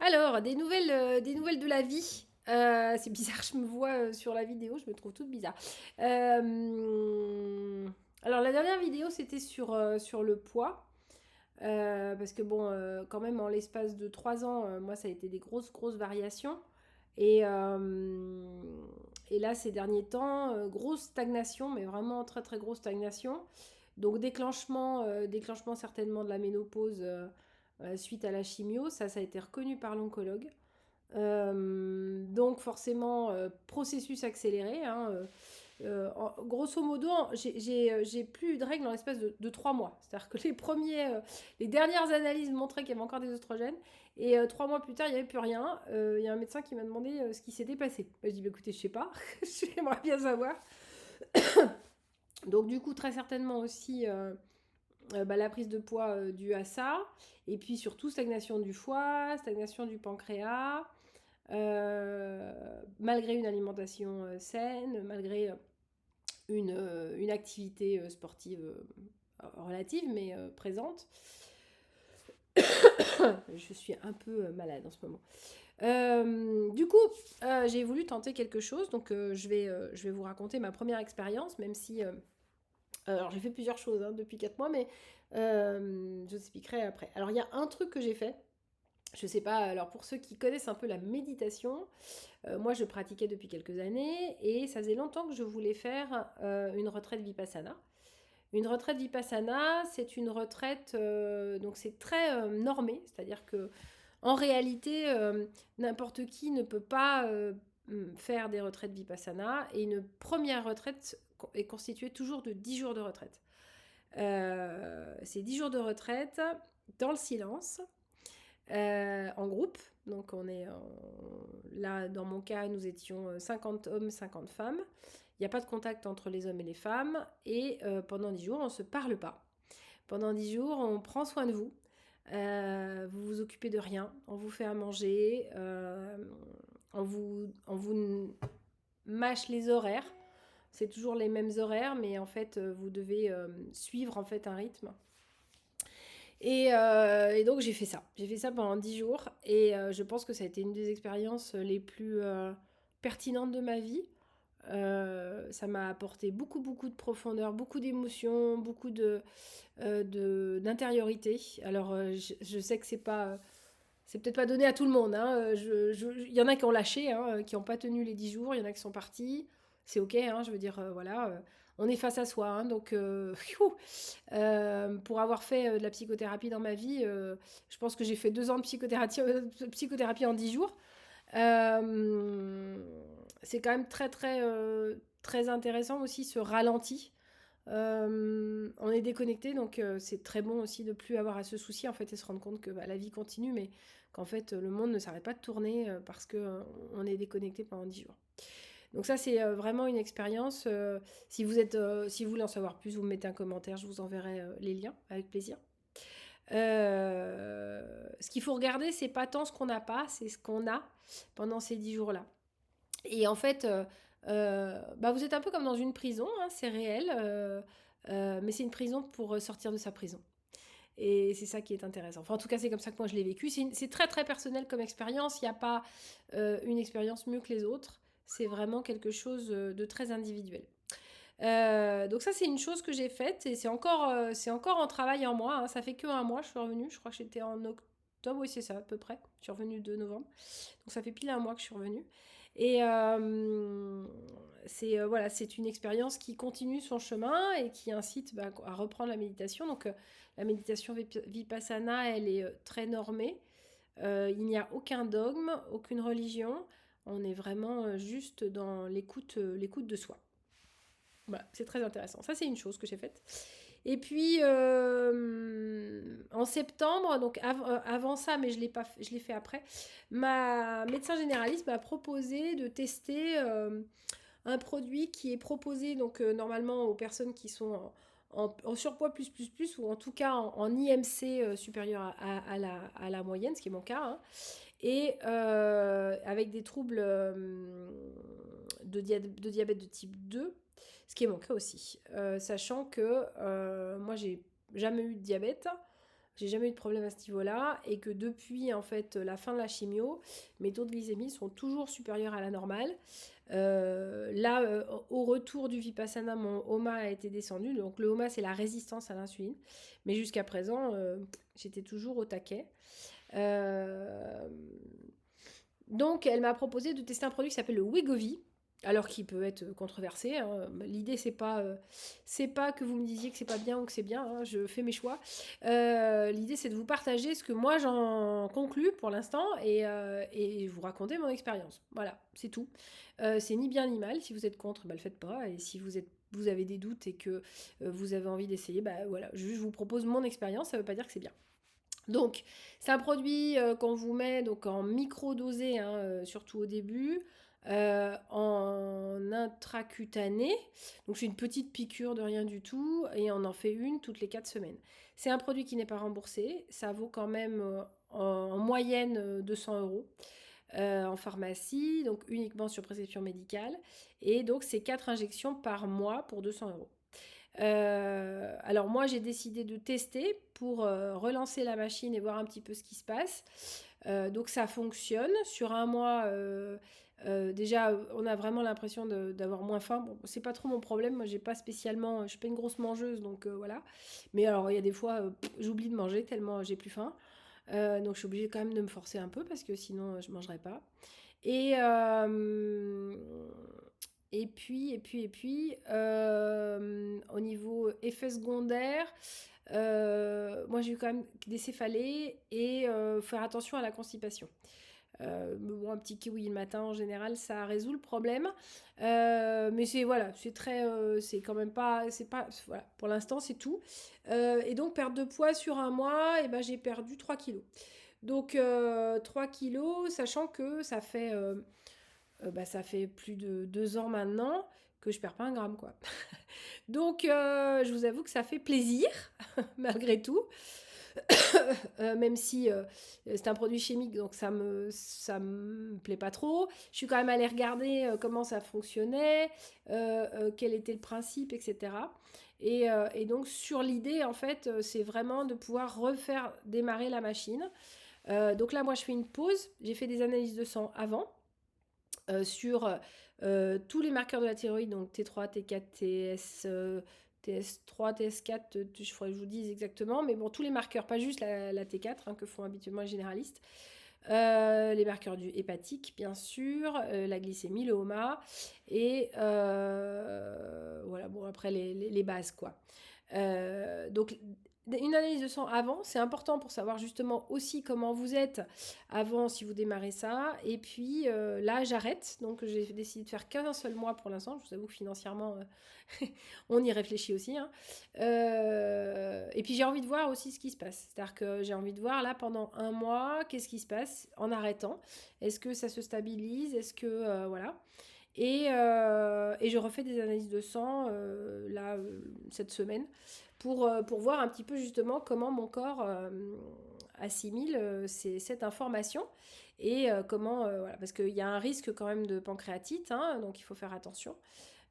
Alors, des nouvelles de la vie. C'est bizarre, je me vois sur la vidéo, je me trouve toute bizarre. Euh, alors, la dernière vidéo, c'était sur le poids. Parce que bon, quand même, en l'espace de 3 ans, moi, ça a été des grosses, grosses variations. Et, euh, et là, ces derniers temps, grosse stagnation, mais vraiment très, très grosse stagnation. Donc, déclenchement certainement de la ménopause suite à la chimio. Ça a été reconnu par l'oncologue. Donc forcément, processus accéléré, hein, grosso modo, j'ai plus eu de règles en l'espace de 3 mois. C'est-à-dire que les dernières analyses montraient qu'il y avait encore des oestrogènes. Et 3 mois plus tard, il n'y avait plus rien. Il y a un médecin qui m'a demandé ce qui s'était passé. Je dis, bah, écoutez, je sais pas. J'aimerais bien savoir. Donc du coup, très certainement aussi bah, la prise de poids due à ça. Et puis surtout, stagnation du foie, stagnation du pancréas. Malgré une alimentation saine, malgré une activité sportive relative, mais présente. Je suis un peu malade en ce moment. Du coup, j'ai voulu tenter quelque chose, donc je vais vous raconter ma première expérience, même si... alors j'ai fait plusieurs choses hein, depuis 4 mois, mais je vous expliquerai après. Alors il y a un truc que j'ai fait, je sais pas, alors pour ceux qui connaissent un peu la méditation, moi je pratiquais depuis quelques années et ça faisait longtemps que je voulais faire une retraite Vipassana. Une retraite Vipassana, c'est une retraite, donc c'est très normé, c'est-à-dire que en réalité, n'importe qui ne peut pas faire des retraites Vipassana et une première retraite est constituée toujours de 10 jours de retraite. C'est 10 jours de retraite dans le silence, en groupe. Donc là, dans mon cas, nous étions 50 hommes, 50 femmes. Il n'y a pas de contact entre les hommes et les femmes. Et pendant 10 jours, on ne se parle pas. Pendant 10 jours, on prend soin de vous. Vous vous occupez de rien. On vous fait à manger. On vous mâche les horaires. C'est toujours les mêmes horaires, mais en fait, vous devez suivre en fait un rythme. Et donc j'ai fait ça. J'ai fait ça pendant 10 jours et je pense que ça a été une des expériences les plus pertinentes de ma vie. Ça m'a apporté beaucoup, beaucoup de profondeur, beaucoup d'émotions, beaucoup d'intériorité. Alors je sais que c'est peut-être pas donné à tout le monde, hein. Il y en a qui ont lâché, hein, qui n'ont pas tenu les 10 jours, il y en a qui sont partis. C'est ok, hein, je veux dire, voilà. On est face à soi, hein, donc pour avoir fait de la psychothérapie dans ma vie, je pense que j'ai fait 2 ans de psychothérapie en 10 jours. Euh, c'est quand même très très très intéressant aussi ce ralenti. On est déconnecté, donc c'est très bon aussi de plus avoir à se soucier en fait et se rendre compte que bah, la vie continue, mais qu'en fait le monde ne s'arrête pas de tourner parce que on est déconnecté pendant 10 jours. Donc ça c'est vraiment une expérience. Si vous voulez en savoir plus, vous me mettez un commentaire, je vous enverrai les liens avec plaisir. Ce qu'il faut regarder, c'est pas tant ce qu'on n'a pas, c'est ce qu'on a pendant ces 10 jours-là. Et en fait, bah vous êtes un peu comme dans une prison, hein, c'est réel, mais c'est une prison pour sortir de sa prison. Et c'est ça qui est intéressant. Enfin, en tout cas, c'est comme ça que moi je l'ai vécu. C'est très très personnel comme expérience. Il n'y a pas une expérience mieux que les autres. C'est vraiment quelque chose de très individuel. Donc ça, c'est une chose que j'ai faite et c'est encore en travail en moi, hein. Ça fait que un mois, je suis revenue. Je crois que j'étais en octobre, oui, c'est ça, à peu près. Je suis revenue 2 novembre. Donc ça fait pile un mois que je suis revenue. Et voilà, c'est une expérience qui continue son chemin et qui incite bah, à reprendre la méditation. Donc la méditation Vipassana, elle est très normée. Il n'y a aucun dogme, aucune religion. On est vraiment juste dans l'écoute de soi. Voilà, c'est très intéressant. Ça, c'est une chose que j'ai faite. Et puis, en septembre, donc avant ça, mais je l'ai fait après, ma médecin généraliste m'a proposé de tester un produit qui est proposé donc normalement aux personnes qui sont en surpoids plus, ou en tout cas en IMC supérieur à la moyenne, ce qui est mon cas, hein, et avec des troubles de diabète de type 2, ce qui est mon cas aussi. Sachant que moi, j'ai jamais eu de diabète. J'ai jamais eu de problème à ce niveau-là et que depuis en fait la fin de la chimio, mes taux de glycémie sont toujours supérieurs à la normale. Là, au retour du Vipassana, mon HOMA a été descendu. Donc le HOMA, c'est la résistance à l'insuline. Mais jusqu'à présent, j'étais toujours au taquet. Euh, donc elle m'a proposé de tester un produit qui s'appelle le Wegovy. Alors qu'il peut être controversé, hein. L'idée c'est pas que vous me disiez que c'est pas bien ou que c'est bien, hein. Je fais mes choix. L'idée c'est de vous partager ce que moi j'en conclus pour l'instant et vous raconter mon expérience. Voilà, c'est tout. C'est ni bien ni mal. Si vous êtes contre, bah, le faites pas. Et si vous avez des doutes et que vous avez envie d'essayer, bah voilà, je vous propose mon expérience. Ça veut pas dire que c'est bien. Donc, c'est un produit qu'on vous met donc en micro-dosé, hein, surtout au début, en intracutané. Donc, c'est une petite piqûre de rien du tout et on en fait une toutes les 4 semaines. C'est un produit qui n'est pas remboursé. Ça vaut quand même en moyenne 200 euros en pharmacie, donc uniquement sur prescription médicale. Et donc, c'est 4 injections par mois pour 200 euros. Alors moi j'ai décidé de tester pour relancer la machine et voir un petit peu ce qui se passe. Donc ça fonctionne. Sur un mois, déjà on a vraiment l'impression d'avoir moins faim. Bon, c'est pas trop mon problème. Moi j'ai pas spécialement, je suis pas une grosse mangeuse donc voilà. Mais alors il y a des fois j'oublie de manger tellement j'ai plus faim. Donc je suis obligée quand même de me forcer un peu parce que sinon je mangerai pas. Et, au niveau effet secondaire, moi j'ai eu quand même des céphalées et faire attention à la constipation. Bon, un petit kiwi le matin en général, ça résout le problème. Mais c'est voilà, c'est très, c'est quand même pas, c'est pas, voilà, pour l'instant c'est tout. Et donc perte de poids sur un mois, et ben j'ai perdu 3 kilos. Donc 3 kilos, sachant que ça fait plus de 2 ans maintenant que je perds pas un gramme, quoi. Donc, je vous avoue que ça fait plaisir, malgré tout. Même si c'est un produit chimique, donc ça me plaît pas trop. Je suis quand même allée regarder comment ça fonctionnait, quel était le principe, etc. Et donc, sur l'idée, en fait, c'est vraiment de pouvoir refaire démarrer la machine. Donc là, moi, je fais une pause. J'ai fait des analyses de sang avant sur tous les marqueurs de la thyroïde, donc T3, T4, TS3, TS4, je ferais que je vous dise exactement, mais bon, tous les marqueurs, pas juste la T4 hein, que font habituellement les généralistes. Les marqueurs du hépatique, bien sûr, la glycémie, le HOMA, et voilà, bon, après les bases, quoi. Donc, une analyse de sang avant, c'est important pour savoir justement aussi comment vous êtes avant si vous démarrez ça. Et puis là, j'arrête. Donc, j'ai décidé de faire qu'un seul mois pour l'instant. Je vous avoue que financièrement, on y réfléchit aussi, hein. Et puis, j'ai envie de voir aussi ce qui se passe. C'est-à-dire que j'ai envie de voir là pendant un mois, qu'est-ce qui se passe en arrêtant. Est-ce que ça se stabilise? Est-ce que, voilà. Et je refais des analyses de sang là cette semaine pour voir un petit peu justement comment mon corps assimile cette information et comment voilà, parce qu'il y a un risque quand même de pancréatite, hein, donc il faut faire attention.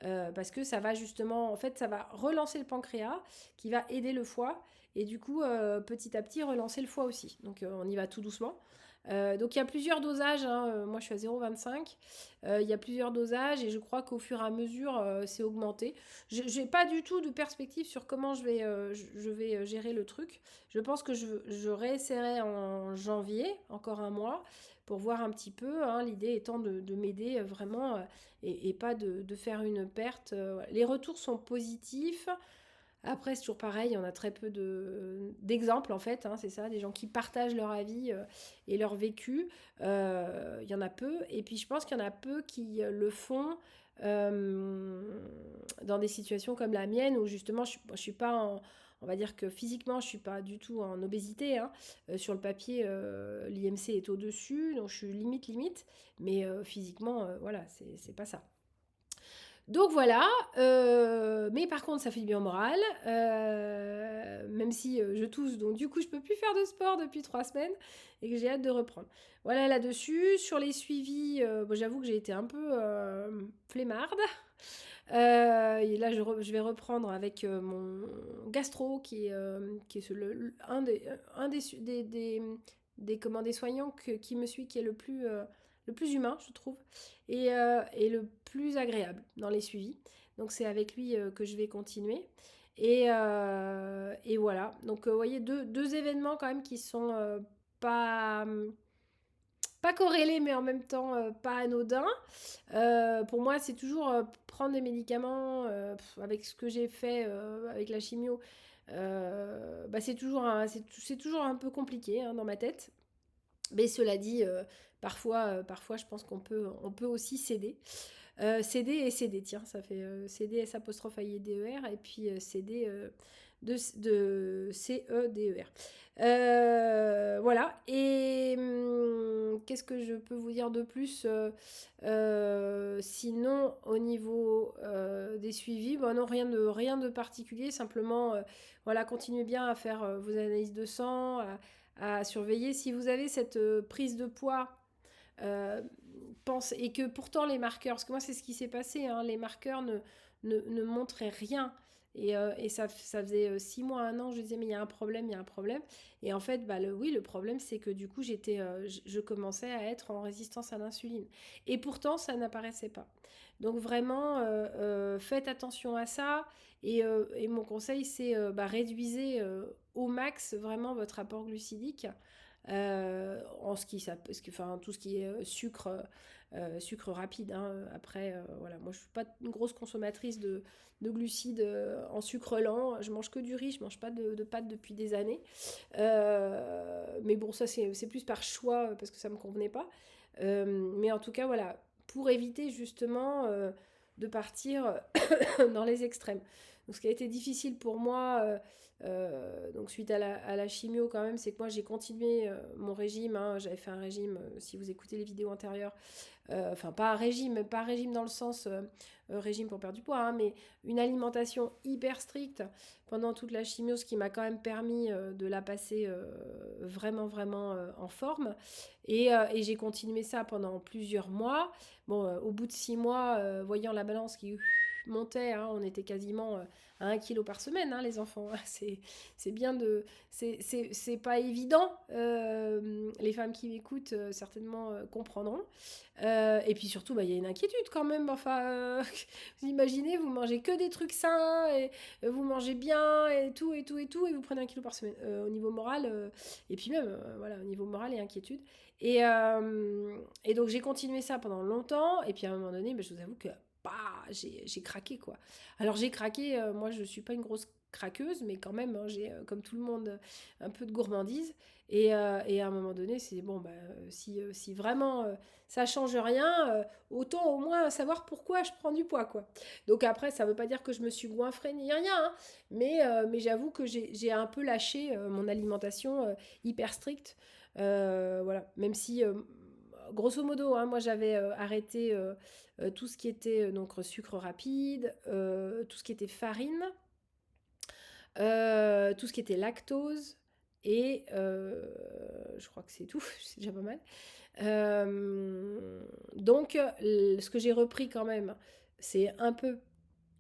Parce que ça va justement, en fait, ça va relancer le pancréas qui va aider le foie et du coup, petit à petit, relancer le foie aussi. Donc, on y va tout doucement. Donc il y a plusieurs dosages, hein. Moi je suis à 0,25. Il y a plusieurs dosages et je crois qu'au fur et à mesure c'est augmenté. Je n'ai pas du tout de perspective sur comment je vais gérer le truc. Je pense que je réessayerai en janvier, encore un mois, pour voir un petit peu, hein, l'idée étant de m'aider vraiment et pas de faire une perte. Les retours sont positifs. Après, c'est toujours pareil, on a très peu d'exemples en fait, hein, c'est ça, des gens qui partagent leur avis et leur vécu. Il y en a peu. Et puis je pense qu'il y en a peu qui le font dans des situations comme la mienne où justement je suis pas en. On va dire que physiquement, je suis pas du tout en obésité, hein. Sur le papier, l'IMC est au-dessus, donc je suis limite. Mais physiquement, voilà, c'est pas ça. Donc voilà, mais par contre ça fait du bien au moral, même si je tousse, donc du coup je peux plus faire de sport depuis 3 semaines et que j'ai hâte de reprendre. Voilà là-dessus, sur les suivis, bon, j'avoue que j'ai été un peu flemmarde. Et là, je vais reprendre avec mon gastro, qui est un des soignants qui me suit, qui est le plus humain, je trouve, et le plus agréable dans les suivis. Donc, c'est avec lui que je vais continuer. Et voilà. Donc, vous voyez, deux événements quand même qui sont pas, pas corrélés, mais en même temps pas anodins. Pour moi, c'est toujours prendre des médicaments avec ce que j'ai fait avec la chimio. Bah, c'est toujours un peu compliqué hein, dans ma tête. Mais cela dit, parfois, je pense on peut aussi céder. Céder et céder, tiens, ça fait céder S apostrophe A I D E R et puis céder de C E D E R. Voilà. Et qu'est-ce que je peux vous dire de plus sinon, au niveau des suivis, bon, non, rien de particulier. Simplement, voilà, continuez bien à faire vos analyses de sang, à surveiller. Si vous avez cette prise de poids, euh, et que pourtant les marqueurs, parce que moi c'est ce qui s'est passé, hein, les marqueurs ne montraient rien. Et ça faisait 6 mois, un an, je disais mais il y a un problème, il y a un problème. Et en fait, bah, oui, le problème c'est que du coup je commençais à être en résistance à l'insuline. Et pourtant ça n'apparaissait pas. Donc vraiment, faites attention à ça. Et mon conseil c'est bah, réduisez au max vraiment votre apport glucidique. En ce qui, enfin, tout ce qui est sucre rapide. Hein. Après, voilà, moi je suis pas une grosse consommatrice de glucides en sucre lent. Je mange que du riz, je mange pas de pâtes depuis des années. Mais bon, ça c'est plus par choix parce que ça me convenait pas. Mais en tout cas, voilà, pour éviter justement de partir dans les extrêmes. Donc, ce qui a été difficile pour moi, donc suite à la chimio quand même, c'est que moi j'ai continué mon régime. Hein. J'avais fait un régime, si vous écoutez les vidéos antérieures, enfin pas un régime dans le sens régime pour perdre du poids, hein, mais une alimentation hyper stricte pendant toute la chimio, ce qui m'a quand même permis de la passer vraiment en forme. Et j'ai continué ça pendant plusieurs mois. Bon, au bout de 6 mois, voyant la balance qui montait, hein, on était quasiment à 1 kilo par semaine, hein, les enfants. C'est bien de... C'est pas évident. Les femmes qui m'écoutent certainement comprendront. Et puis surtout, bah, y a une inquiétude quand même. Enfin, vous imaginez, vous mangez que des trucs sains, et vous mangez bien, et tout, et tout, et tout, et vous prenez 1 kilo par semaine. Au niveau moral, et puis même, voilà, au niveau moral et inquiétude. Et donc j'ai continué ça pendant longtemps, et puis à un moment donné, bah, je vous avoue que bah, j'ai craqué, quoi. Alors j'ai craqué, moi je suis pas une grosse craqueuse, mais quand même, hein, j'ai, comme tout le monde, un peu de gourmandise. Et à un moment donné, c'est bon, bah, si vraiment ça change rien, autant au moins savoir pourquoi je prends du poids, quoi. Donc après, ça veut pas dire que je me suis goinfrée ni rien, hein, mais j'avoue que j'ai un peu lâché mon alimentation hyper stricte. Voilà, même si, grosso modo, hein, moi j'avais arrêté tout ce qui était donc sucre rapide, tout ce qui était farine, tout ce qui était lactose, et je crois que c'est tout, c'est déjà pas mal. Donc, ce que j'ai repris quand même, c'est un peu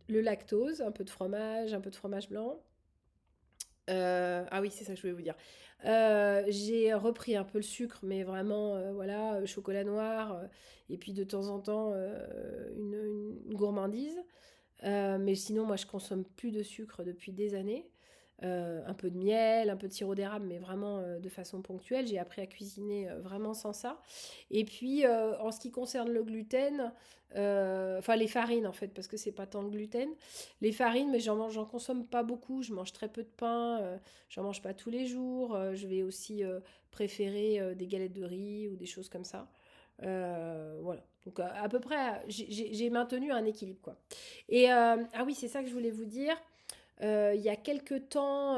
le lactose, un peu de fromage, un peu de fromage blanc. Ah oui, c'est ça que je voulais vous dire. J'ai repris un peu le sucre, mais vraiment, voilà, chocolat noir, et puis de temps en temps, une gourmandise. Mais sinon, moi, je consomme plus de sucre depuis des années. Un peu de miel, un peu de sirop d'érable, mais vraiment de façon ponctuelle. J'ai appris à cuisiner vraiment sans ça. Et puis, en ce qui concerne le gluten, enfin les farines en fait, parce que c'est pas tant le gluten. Les farines, mais j'en consomme pas beaucoup. Je mange très peu de pain. J'en mange pas tous les jours. Je vais aussi préférer des galettes de riz ou des choses comme ça. Voilà. Donc à peu près, j'ai maintenu un équilibre, quoi. Ah oui, c'est ça que je voulais vous dire. Il y a quelques temps,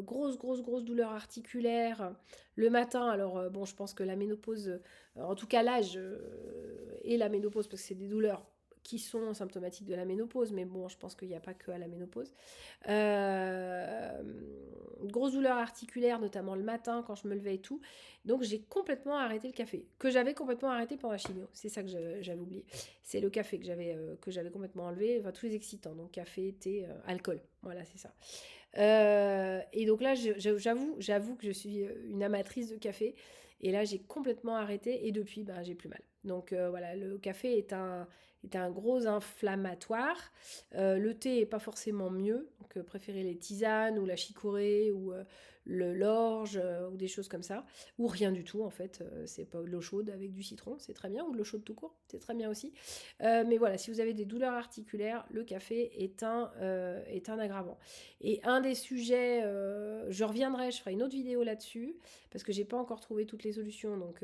grosse douleur articulaire le matin. Alors bon, je pense que la ménopause, en tout cas l'âge et la ménopause, parce que c'est des douleurs qui sont symptomatiques de la ménopause, mais bon, je pense qu'il n'y a pas que à la ménopause. Euh, Grosse douleur articulaire, notamment le matin quand je me levais et tout. Donc j'ai complètement arrêté le café, que j'avais complètement arrêté pendant la chimio. C'est ça que j'avais oublié. C'est le café que j'avais complètement enlevé, enfin tous les excitants, donc café, thé, alcool. Voilà, c'est ça. Et donc là, j'avoue que je suis une amatrice de café. Et là, j'ai complètement arrêté et depuis, ben, j'ai plus mal. Donc voilà, le café est un gros inflammatoire. Le thé est pas forcément mieux. Donc préférez les tisanes ou la chicorée ou l'orge ou des choses comme ça. Ou rien du tout en fait. C'est pas de l'eau chaude avec du citron, c'est très bien. Ou de l'eau chaude tout court, c'est très bien aussi. Mais voilà, si vous avez des douleurs articulaires, le café est un aggravant. Et un des sujets, je reviendrai, je ferai une autre vidéo là-dessus, parce que j'ai pas encore trouvé toutes les solutions, donc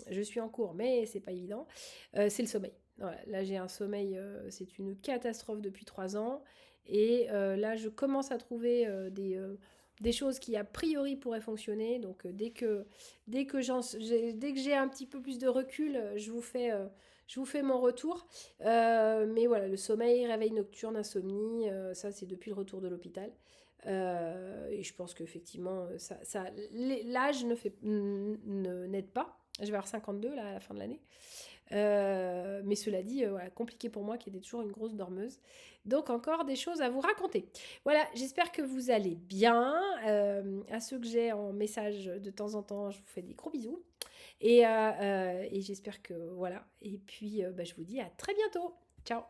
je suis en cours, mais c'est pas évident. C'est le sommeil. Voilà, là j'ai un sommeil, c'est une catastrophe depuis 3 ans, et là je commence à trouver des choses qui a priori pourraient fonctionner. Donc dès que j'ai un petit peu plus de recul, je vous fais mon retour. Mais voilà, le sommeil, réveil nocturne, insomnie, ça c'est depuis le retour de l'hôpital. Et je pense qu'effectivement, l'âge n'aide pas. Je vais avoir 52 là, à la fin de l'année. Mais cela dit, voilà, compliqué pour moi qui était toujours une grosse dormeuse. Donc encore des choses à vous raconter. Voilà, j'espère que vous allez bien. À ceux que j'ai en message de temps en temps, je vous fais des gros bisous. Et j'espère que voilà. Et puis, bah, je vous dis à très bientôt. Ciao.